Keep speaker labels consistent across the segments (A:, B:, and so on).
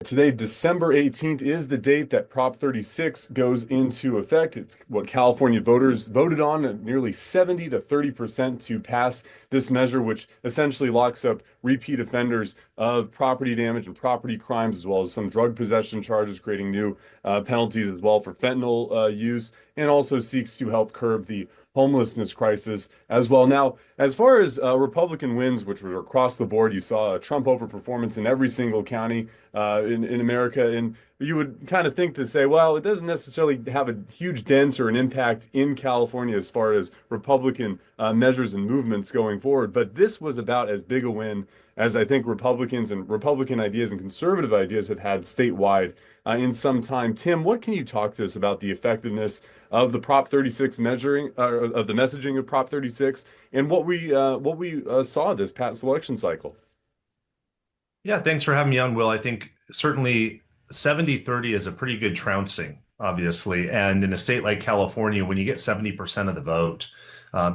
A: Today, December 18th, is the date that Prop 36 goes into effect. It's what California voters voted on at nearly 70 to 30% to pass this measure, which essentially locks up repeat offenders of property damage and property crimes, as well as some drug possession charges, creating new penalties as well for fentanyl use, and also seeks to help curb the homelessness crisis as well. Now, as far as Republican wins, which were across the board, you saw a Trump overperformance in every single county in America. And you would kind of think to say, well, it doesn't necessarily have a huge dent or an impact in California as far as Republican measures and movements going forward. But this was about as big a win as I think Republicans and Republican ideas and conservative ideas have had statewide in some time. Tim, what can you talk to us about the effectiveness of the Prop 36 measuring, of the messaging of Prop 36, and what we saw this past election cycle?
B: Yeah, thanks for having me on, Will. I think certainly 70-30 is a pretty good trouncing, obviously. And in a state like California, when you get 70% of the vote,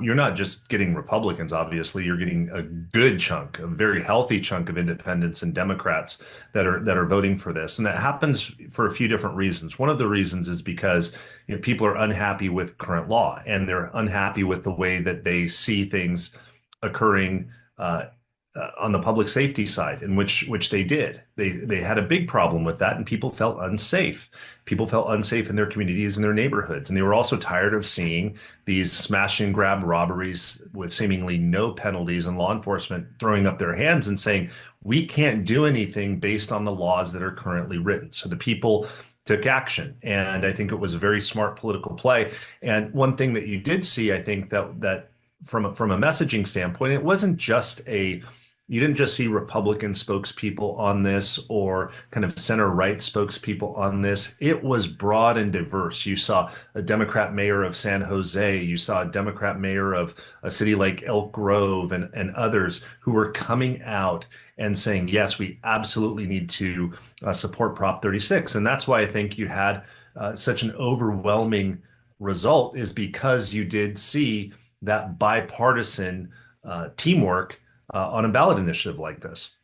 B: you're not just getting Republicans, obviously, you're getting a good chunk, a very healthy chunk of independents and Democrats that are voting for this. And that happens for a few different reasons. One of the reasons is because people are unhappy with current law, and they're unhappy with the way that they see things occurring on the public safety side, in which they did. They had a big problem with that, and people felt unsafe. People felt unsafe in their communities and their neighborhoods, and they were also tired of seeing these smash and grab robberies with seemingly no penalties, and law enforcement throwing up their hands and saying, we can't do anything based on the laws that are currently written. So the people took action, and I think it was a very smart political play. And one thing that you did see, I think that from a messaging standpoint, it wasn't just you didn't just see Republican spokespeople on this or kind of center right spokespeople on this. It was broad and diverse. You saw a Democrat mayor of San Jose. You saw a Democrat mayor of a city like Elk Grove and others who were coming out and saying, yes, we absolutely need to support Prop 36. And that's why I think you had such an overwhelming result, is because you did see that bipartisan teamwork on a ballot initiative like this.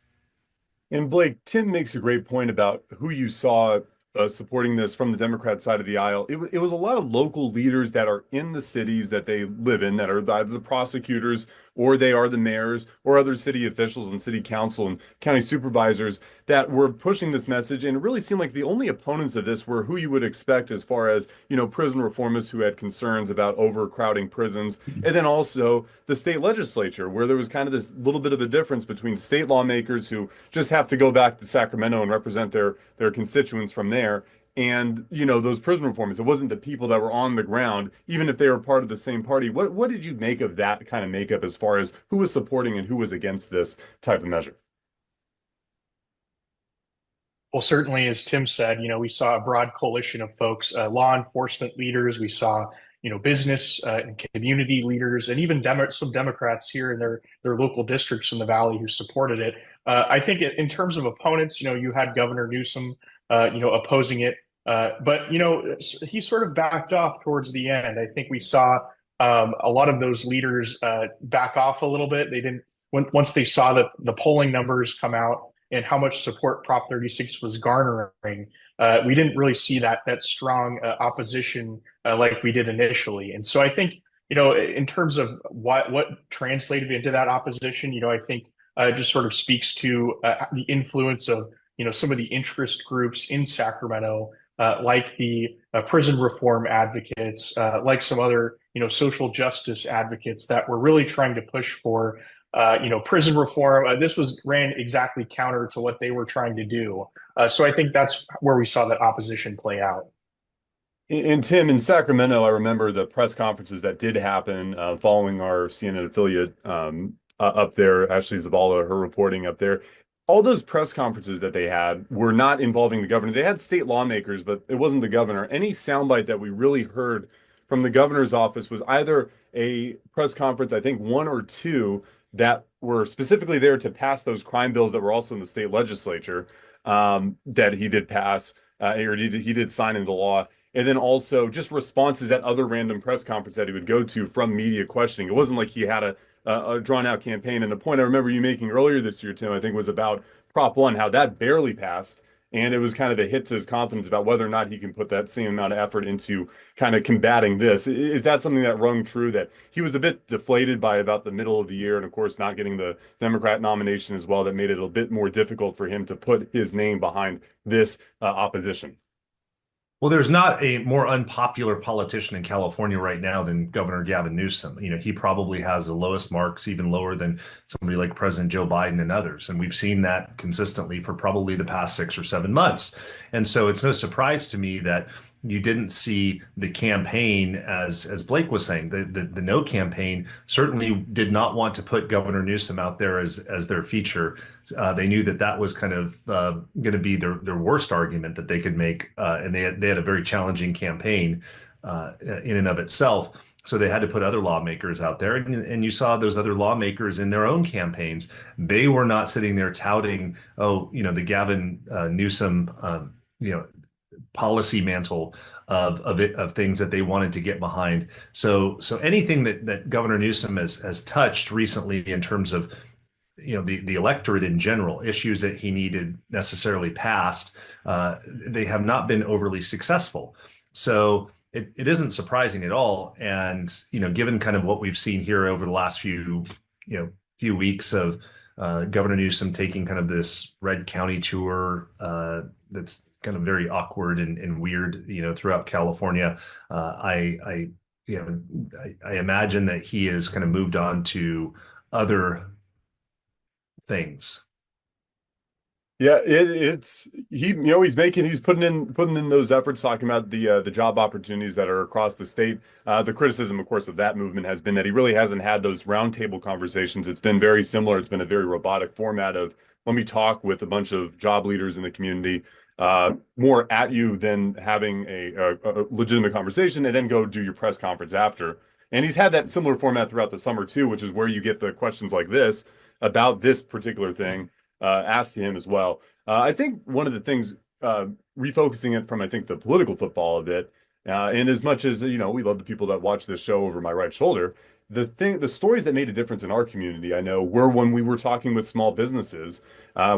A: And Blake, Tim makes a great point about who you saw supporting this from the Democrat side of the aisle. It was a lot of local leaders that are in the cities that they live in, that are either the prosecutors or they are the mayors or other city officials and city council and county supervisors that were pushing this message. And it really seemed like the only opponents of this were who you would expect as far as, prison reformists who had concerns about overcrowding prisons. And then also the state legislature, where there was kind of this little bit of a difference between state lawmakers who just have to go back to Sacramento and represent their constituents from there. And those prison reformers, it wasn't the people that were on the ground, even if they were part of the same party. What did you make of that kind of makeup as far as who was supporting and who was against this type of measure?
C: Well, certainly, as Tim said, we saw a broad coalition of folks, law enforcement leaders. We saw, business and community leaders, and even some Democrats here in their local districts in the Valley who supported it. I think in terms of opponents, you had Governor Newsom, opposing it, but he sort of backed off towards the end. I think we saw a lot of those leaders back off a little bit. They didn't once they saw that the polling numbers come out and how much support Prop 36 was garnering. We didn't really see that strong opposition like we did initially. And so I think, in terms of what translated into that opposition, I think just sort of speaks to the influence of, some of the interest groups in Sacramento, like the prison reform advocates, like some other, social justice advocates that were really trying to push for prison reform. This ran exactly counter to what they were trying to do. So I think that's where we saw that opposition play out.
A: And Tim, in Sacramento, I remember the press conferences that did happen following our CNN affiliate up there, Ashley Zavala, her reporting up there. All those press conferences that they had were not involving the governor. They had state lawmakers, but it wasn't the governor. Any soundbite that we really heard from the governor's office was either a press conference, I think one or two, that were specifically there to pass those crime bills that were also in the state legislature that he did pass or he did sign into law. And then also just responses at other random press conference that he would go to from media questioning. It wasn't like he had a drawn out campaign. And the point I remember you making earlier this year, Tim, I think was about Prop 1, how that barely passed. And it was kind of a hit to his confidence about whether or not he can put that same amount of effort into kind of combating this. Is that something that rung true, that he was a bit deflated by about the middle of the year, and of course not getting the Democrat nomination as well, that made it a bit more difficult for him to put his name behind this opposition?
B: Well, there's not a more unpopular politician in California right now than Governor Gavin Newsom. He probably has the lowest marks, even lower than somebody like President Joe Biden and others. And we've seen that consistently for probably the past 6 or 7 months. And so it's no surprise to me that you didn't see the campaign, as Blake was saying, the no campaign certainly did not want to put Governor Newsom out there as their feature. They knew that was kind of going to be their worst argument that they could make, and they had a very challenging campaign in and of itself. So they had to put other lawmakers out there, and you saw those other lawmakers in their own campaigns. They were not sitting there touting, oh, the Gavin Newsom, policy mantle of things that they wanted to get behind. So anything that Governor Newsom has touched recently in terms of the electorate in general, issues that he needed necessarily passed, they have not been overly successful. So it isn't surprising at all. And given kind of what we've seen here over the last few weeks of Governor Newsom taking kind of this red county tour, that's kind of very awkward and weird, throughout California. I imagine that he has kind of moved on to other things.
A: Yeah, he's putting in those efforts, talking about the job opportunities that are across the state. The criticism, of course, of that movement has been that he really hasn't had those roundtable conversations. It's been very similar. It's been a very robotic format of, let me talk with a bunch of job leaders in the community, more at you than having a legitimate conversation, and then go do your press conference after. And he's had that similar format throughout the summer too, which is where you get the questions like this about this particular thing asked to him as well. I think one of the things, refocusing it from, I think, the political football a bit, and as much as we love the people that watch this show over my right shoulder, the stories that made a difference in our community, I know, were when we were talking with small businesses.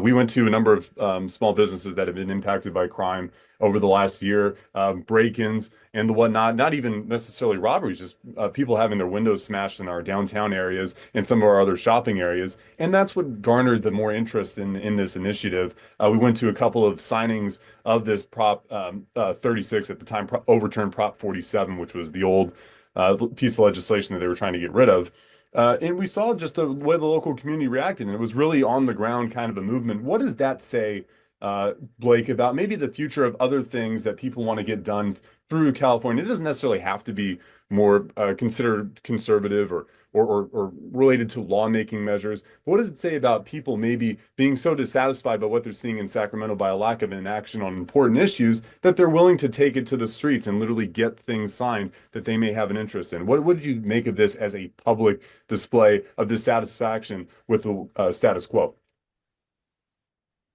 A: We went to a number of small businesses that have been impacted by crime over the last year, break-ins and the whatnot. Not even necessarily robberies, just people having their windows smashed in our downtown areas and some of our other shopping areas. And that's what garnered the more interest in this initiative. We went to a couple of signings of this Prop 36, at the time overturned Prop 47, which was the old piece of legislation that they were trying to get rid of. And we saw just the way the local community reacted, and it was really on the ground kind of a movement. What does that say, Blake, about maybe the future of other things that people want to get done through California? It doesn't necessarily have to be more considered conservative or related to lawmaking measures. But what does it say about people maybe being so dissatisfied by what they're seeing in Sacramento by a lack of inaction on important issues that they're willing to take it to the streets and literally get things signed that they may have an interest in? What did you make of this as a public display of dissatisfaction with the status quo?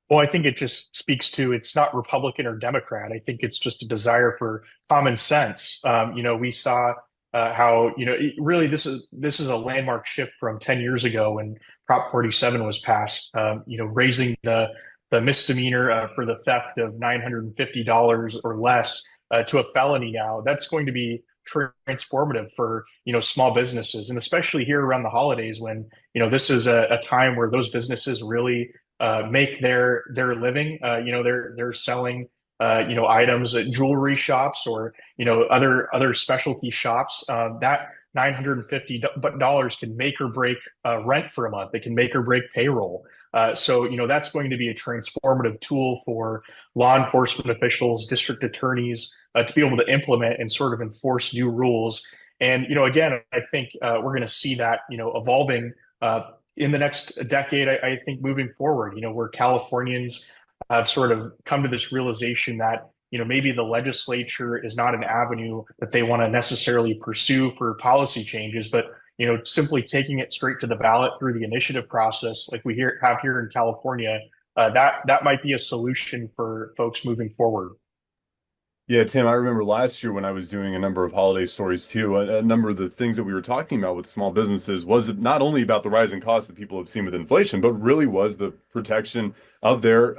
C: Well, I think it just speaks to, it's not Republican or Democrat. I think it's just a desire for common sense. We saw how really this is a landmark shift from 10 years ago when Prop 47 was passed. Raising the misdemeanor for the theft of $950 or less to a felony now. That's going to be transformative for small businesses, and especially here around the holidays when this is a time where those businesses really make their living. They're selling items at jewelry shops or other specialty shops. That $950 can make or break rent for a month. It can make or break payroll. So that's going to be a transformative tool for law enforcement officials, district attorneys to be able to implement and sort of enforce new rules. And again, I think we're going to see that evolving in the next decade. I think moving forward, where Californians have sort of come to this realization that maybe the legislature is not an avenue that they want to necessarily pursue for policy changes, but simply taking it straight to the ballot through the initiative process, like we have here in California, that might be a solution for folks moving forward.
A: Yeah, Tim, I remember last year when I was doing a number of holiday stories too, a number of the things that we were talking about with small businesses was not only about the rising costs that people have seen with inflation, but really was the protection of their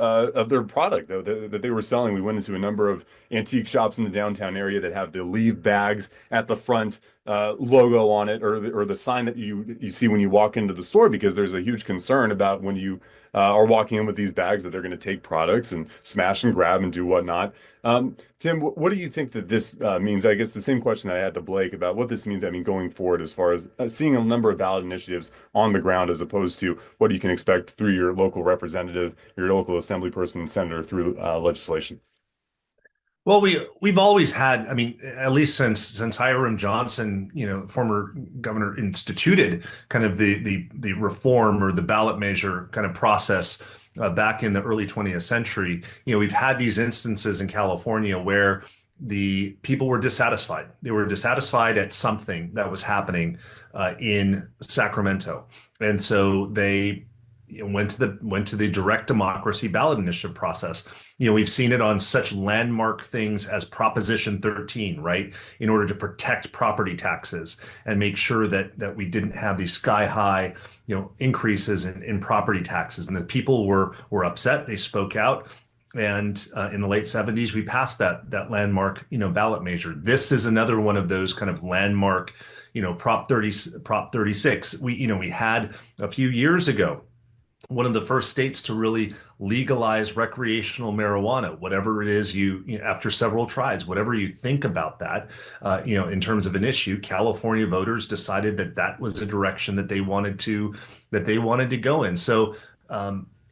A: product that they were selling. We went into a number of antique shops in the downtown area that have the leave bags at the front, logo on it, or the sign that you see when you walk into the store, because there's a huge concern about when you are walking in with these bags that they're going to take products and smash and grab and do whatnot. Tim, what do you think that this means? I guess the same question that I had to Blake about what this means, I mean, going forward, as far as seeing a number of ballot initiatives on the ground, as opposed to what you can expect through your local representative, your local assembly person, and senator through legislation.
B: Well, we've always had, I mean, at least since Hiram Johnson, former governor, instituted kind of the reform or the ballot measure kind of process back in the early 20th century. We've had these instances in California where the people were dissatisfied. They were dissatisfied at something that was happening in Sacramento, and so they went to the direct democracy ballot initiative process. We've seen it on such landmark things as Proposition 13, right? In order to protect property taxes and make sure that we didn't have these sky high, increases in property taxes. And the people were upset. They spoke out. And in the late 70s, we passed that landmark, ballot measure. This is another one of those kind of landmark, Prop 36. We had a few years ago one of the first states to really legalize recreational marijuana, whatever it is after several tries, whatever you think about that, in terms of an issue. California voters decided that was the direction that they wanted to go in. So,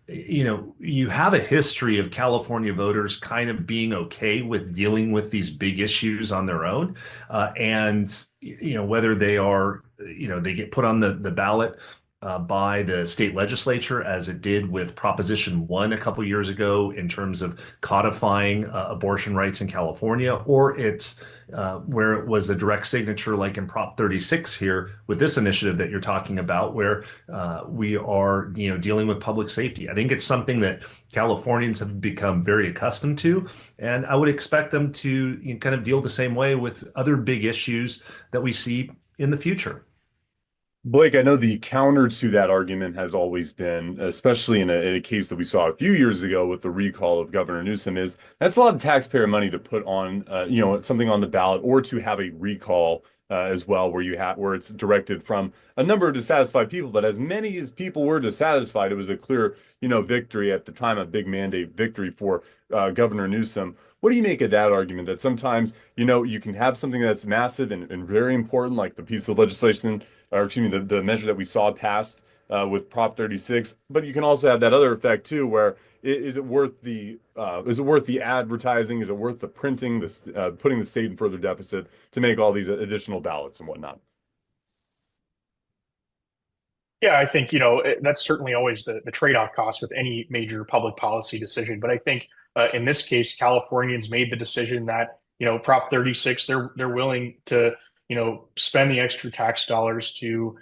B: you have a history of California voters kind of being okay with dealing with these big issues on their own, and whether they get put on the ballot by the state legislature, as it did with Proposition 1 a couple years ago in terms of codifying abortion rights in California, or it's where it was a direct signature, like in Prop 36 here with this initiative that you're talking about, where we are dealing with public safety. I think it's something that Californians have become very accustomed to, and I would expect them to kind of deal the same way with other big issues that we see in the future.
A: Blake, I know the counter to that argument has always been, especially in a case that we saw a few years ago with the recall of Governor Newsom, is that's a lot of taxpayer money to put on, something on the ballot, or to have a recall as well, where it's directed from a number of dissatisfied people. But as many as people were dissatisfied, it was a clear, victory at the time, a big mandate victory for Governor Newsom. What do you make of that argument that sometimes, you can have something that's massive and very important, like the piece of legislation, or excuse me, the measure that we saw passed with Prop 36, but you can also have that other effect too, where is it worth the advertising? Is it worth the printing, putting the state in further deficit to make all these additional ballots and whatnot?
C: Yeah, I think, that's certainly always the trade-off cost with any major public policy decision. But I think in this case, Californians made the decision that, Prop 36, they're willing to, spend the extra tax dollars to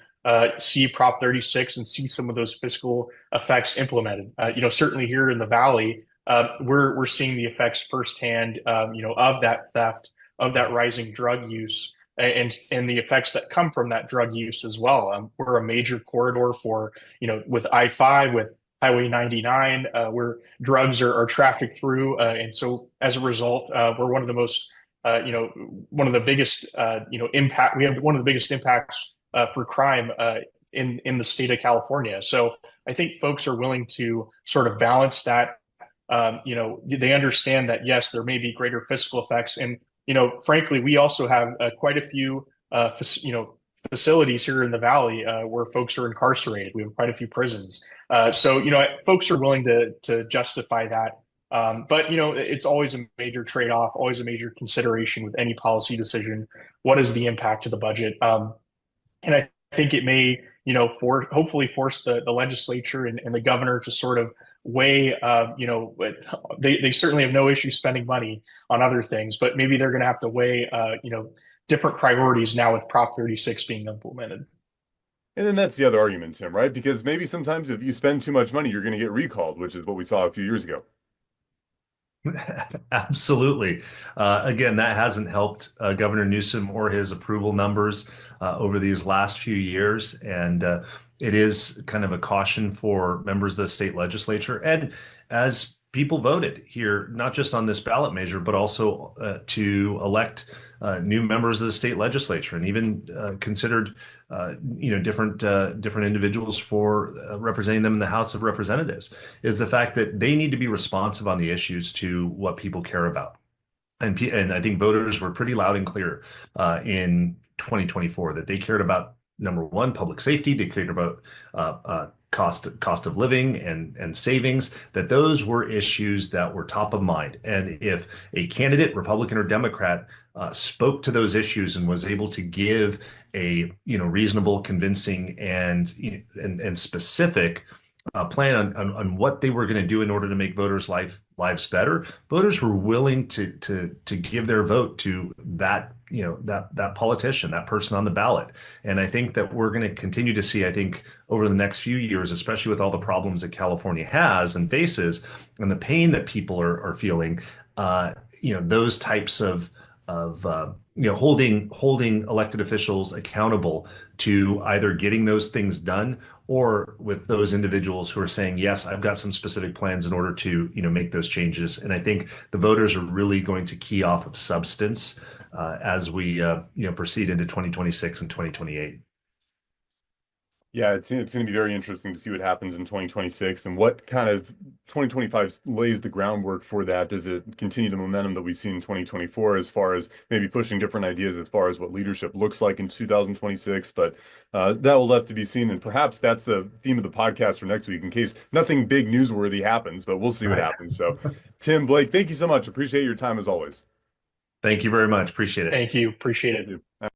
C: see Prop 36 and see some of those fiscal effects implemented. Certainly here in the Valley, we're seeing the effects firsthand, of that theft, of that rising drug use, and the effects that come from that drug use as well. We're a major corridor for, with I-5, with Highway 99, where drugs are trafficked through. And so as a result, we're one of the most, one of the biggest, impact. We have one of the biggest impacts for crime in the state of California. So I think folks are willing to sort of balance that. They understand that, yes, there may be greater fiscal effects. And, frankly, we also have quite a few, facilities here in the Valley where folks are incarcerated. We have quite a few prisons. So, folks are willing to justify that. But, it's always a major trade-off, always a major consideration with any policy decision. What is the impact to the budget? And I think it may, hopefully force the legislature and the governor to sort of weigh, they certainly have no issue spending money on other things, but maybe they're going to have to weigh, different priorities now with Prop 36 being implemented.
A: And then that's the other argument, Tim, right? Because maybe sometimes if you spend too much money, you're going to get recalled, which is what we saw a few years ago.
B: Absolutely. Again, that hasn't helped Governor Newsom or his approval numbers over these last few years. And it is kind of a caution for members of the state legislature. And as people voted here, not just on this ballot measure, but also to elect new members of the state legislature, and even considered, different individuals for representing them in the House of Representatives, is the fact that they need to be responsive on the issues to what people care about. And I think voters were pretty loud and clear in 2024 that they cared about, number one, public safety. They cared about cost of living and savings. That those were issues that were top of mind. And if a candidate, Republican or Democrat, spoke to those issues and was able to give a reasonable, convincing, and specific plan on what they were going to do in order to make voters' lives better, voters were willing to give their vote to that politician, that person on the ballot. And I think that we're going to continue to see, I think, over the next few years, especially with all the problems that California has and faces, and the pain that people are feeling, those types of holding elected officials accountable to either getting those things done, or with those individuals who are saying, yes, I've got some specific plans in order to make those changes. And I think the voters are really going to key off of substance as we proceed into 2026 and 2028.
A: Yeah, it's going to be very interesting to see what happens in 2026 and what kind of 2025 lays the groundwork for that. Does it continue the momentum that we've seen in 2024 as far as maybe pushing different ideas as far as what leadership looks like in 2026? But that will have to be seen. And perhaps that's the theme of the podcast for next week, in case nothing big newsworthy happens, but we'll see what happens. So, Tim, Blake, thank you so much. Appreciate your time as always.
B: Thank you very much. Appreciate it.
C: Thank you. Appreciate it.